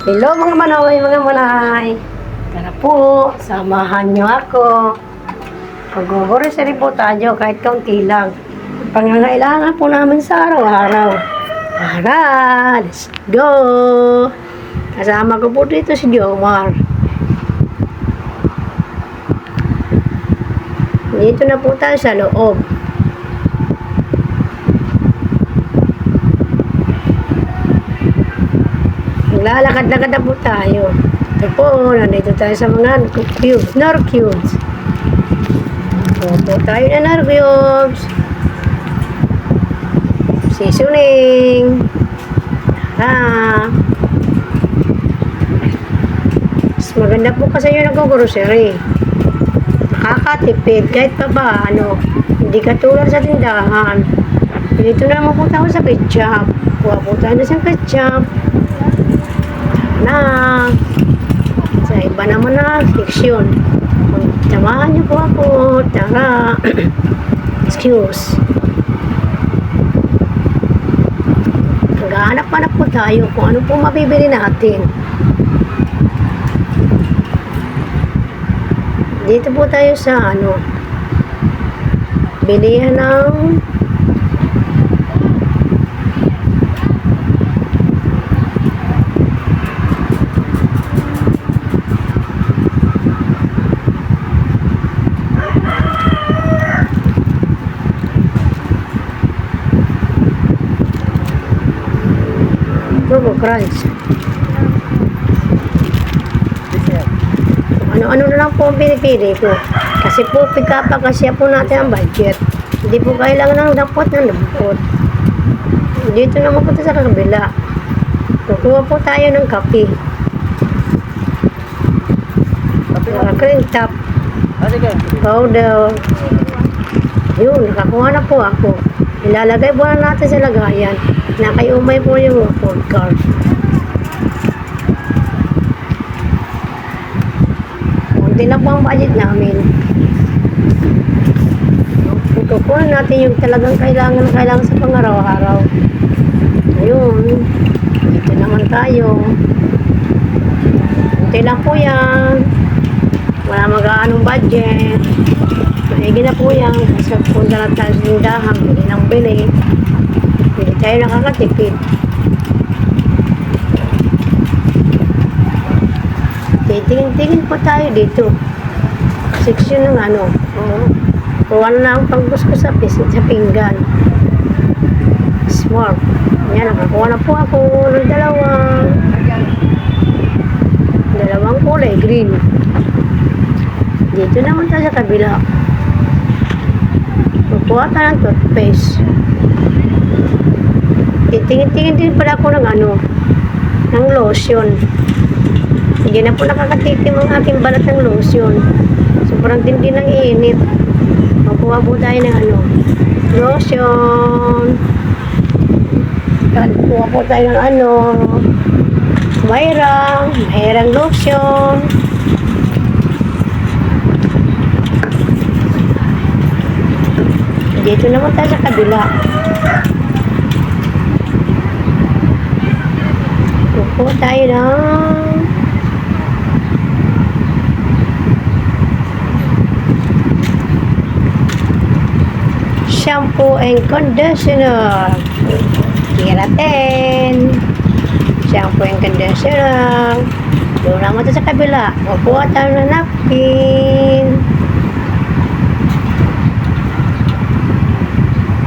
Hello mga manay. Tara po, samahan nyo ako. Pag-grocery po tayo kahit kaunti lang. Pangangailangan po namin sa araw-araw. Tara, let's go! Kasama ko po dito si Jomar. Dito na po tayo sa loob. Lalakad-lakad na po tayo. Ito po, nandito tayo sa mga cubes, nor cubes. Po tayo na nor cubes. Seasoning. Mas maganda po kasi yung nag-grocery. Nakakatipid kahit pa ba, hindi katulad sa tindahan. Dito na naman po tayo sa ketchup. Kuha po tayo na sa ketchup. Na sa iba naman na section. Samahan niyo po ako. Tara. Excuse. Naghahanap-hanap po tayo kung ano po mabibili natin. Dito po tayo sa bilihan ng Turbo Crunch. Ano-ano na lang po ang pinipili ko. Kasi po, pagkapagkasya po natin ang budget. Hindi po kailangan ng dampot ng dampot. Dito naman po sa kabila. Kukuha po tayo ng kape. Cream top. Powder. Yun, nakakuha na po ako. Ilalagay po na natin sa lagayan. Nakayumay po yung food cart. Kunti lang po ang budget namin. Kukunin natin yung talagang kailangan sa pang-araw-araw. Ayun. Dito naman tayo. Kunti lang po yan. Wala mag-aanong budget. Maigi na po yan. Kasi punta na tayo sa tindahan. Bili ng bili. Hindi tayo nakakatipid. Tingin-tingin po tayo dito. Section ng kung ano na ang panggusto sa pinggan. Smart. Yan, nakakuha na po ako ng dalawang kulay green. Dito naman tayo sa kabila. Kukuha tayo ng toothpaste. Tingin-tingin din pala ako ng lotion. Hindi na po nakakatikim ang aking balat ng lotion. Sobrang tindi ng init. Makuha po tayo ng lotion. Kuha po tayo ng Mayrang lotion. Dito naman tayo sa kabila. Kukuha tayo ng shampoo and conditioner. Keratin. Shampoo and conditioner. Doon naman ito sa kabila. Kukuha tayo ng napkin.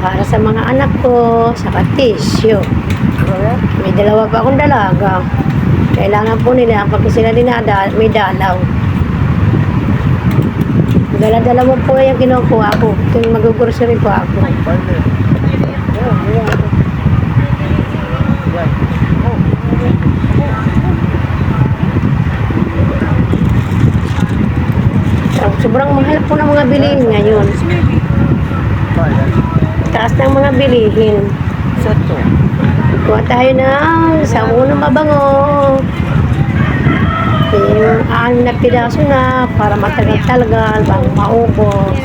Para sa mga anak ko, saka tissue. May dalawa pa akong dalaga. Kailangan po nila, pag sila may dalaw. Dala-dala mo po yung kinukuha ko. Kung mag-grocery po ako. Sobrang mahal po ng mga bilihin ngayon. Taas ng mga bilihin. Kuha tayo ng sabon ng mabango. Yung 6 na piraso na para matagal-talagal bago maubos.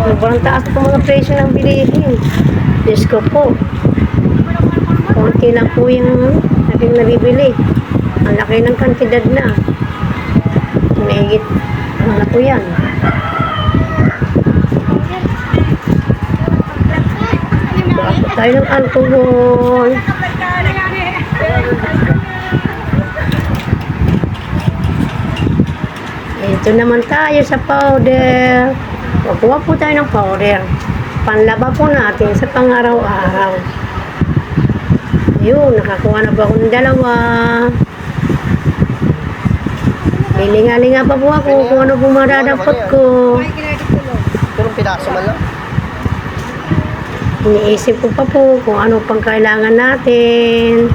Sobrang taas po mga presyo ng bilihin. Diyos ko po. Konti lang po yung aking nabibili. Ang laki ng kantidad na. Mahigit. Ano na po yan? Kuha po tayo ng alcohol. Ito naman tayo sa powder. Kuha po tayo ng powder. Panlaba po natin sa pang-araw-araw. Ayun, nakakuha na ba ako ng dalawa. Lilinga-linga pa po ako kung ano po madadampot ko. Pero pinaso man lang. Iniisip ko pa po kung ano pang kailangan natin.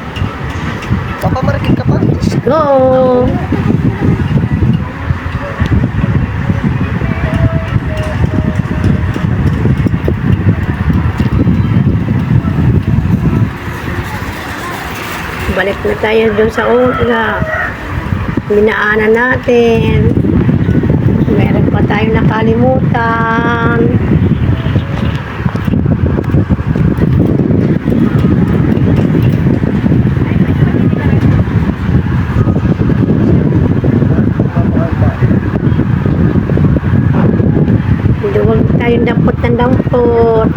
Papamarikit ka pa. Let's go! Balik na tayo doon sa una. Binaanan natin. Meron pa tayong nakalimutan. Huwag tayong dampot ng dampot.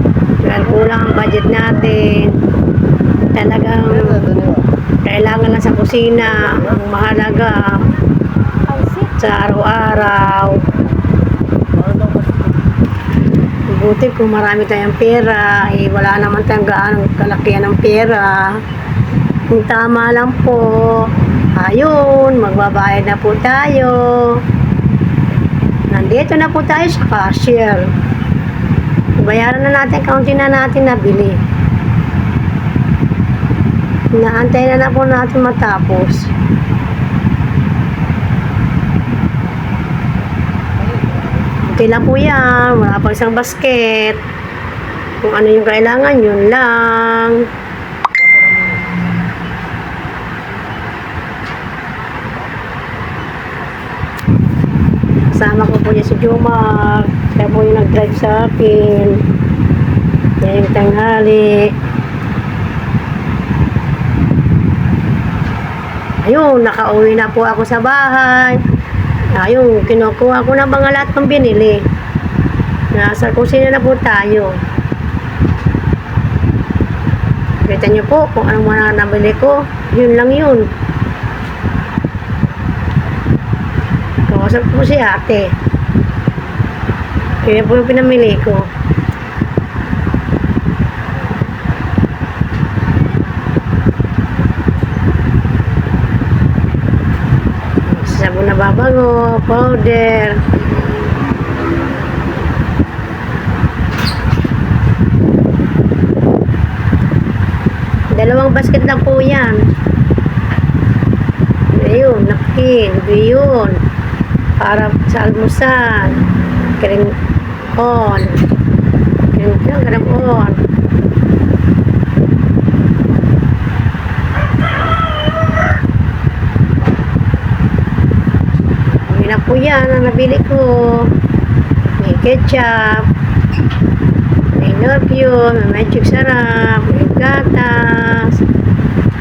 Dahil kulang ang budget natin. Talagang kailangan lang sa kusina ang mahalaga sa araw-araw. Buti kung marami tayong pera, wala naman tayong gaanong kalakihan ng pera. Kung tama lang po, ayun, magbabayad na po tayo. Nandito na po tayo sa cashier. Bayaran na natin, kaunti na natin nabili. Naantay na po natin matapos. Okay lang po yan. Wala pa isang basket. Kung ano yung kailangan, yun lang. Kasama ko po niya si Jomar. Siya po yung nag-drive sa akin. Yan yung tanghali. Ayun, nakauwi na po ako sa bahay. Ayun, kinukuha ko na mga lahat ng binili. Nasa kusina na po tayo. Kita niyo po kung anong mga nabili ko. Yun lang yun. Kausap po si ate. Kaya po yung pinamili ko. Sabon na babango, powder. Dalawang basket lang po yan. Ayun, napkin, yun. Para sa almusal. Cream on. Cream on. Na po yan ang nabili ko. May ketchup, may perfume, may magic sarap, may gatas,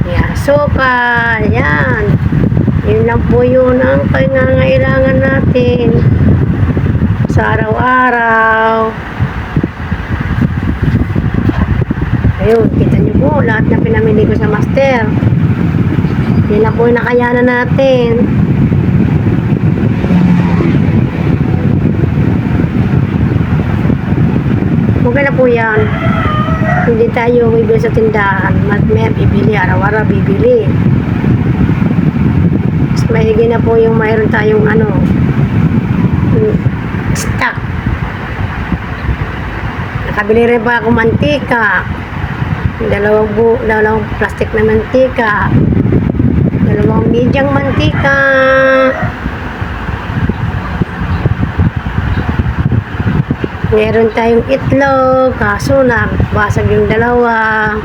may asukal, yan. Yun lang po yun ang pangangailangan natin sa araw-araw. Ayun, kita nyo po lahat na pinamili ko sa master. Yun lang po yung nakayanan natin. Okay na po yan. Hindi tayo bibili sa tindahan. May bibili, araw-araw bibili. Mas mahigi na po yung mayroon tayong stock. Nakabili rin pa ako mantika. Dalawang plastic na mantika. Dalawang medyang mantika. Meron tayong itlog, kaso na basag yung dalawa.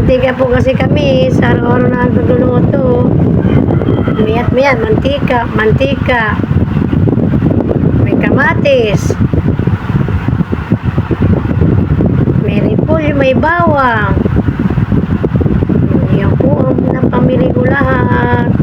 mantika po kasi kami sa araw-araw na nagluluto. Miyat-miyat, mantika. May kamatis. May repolyo, may bawang. Yan po ang napamili ko lahat.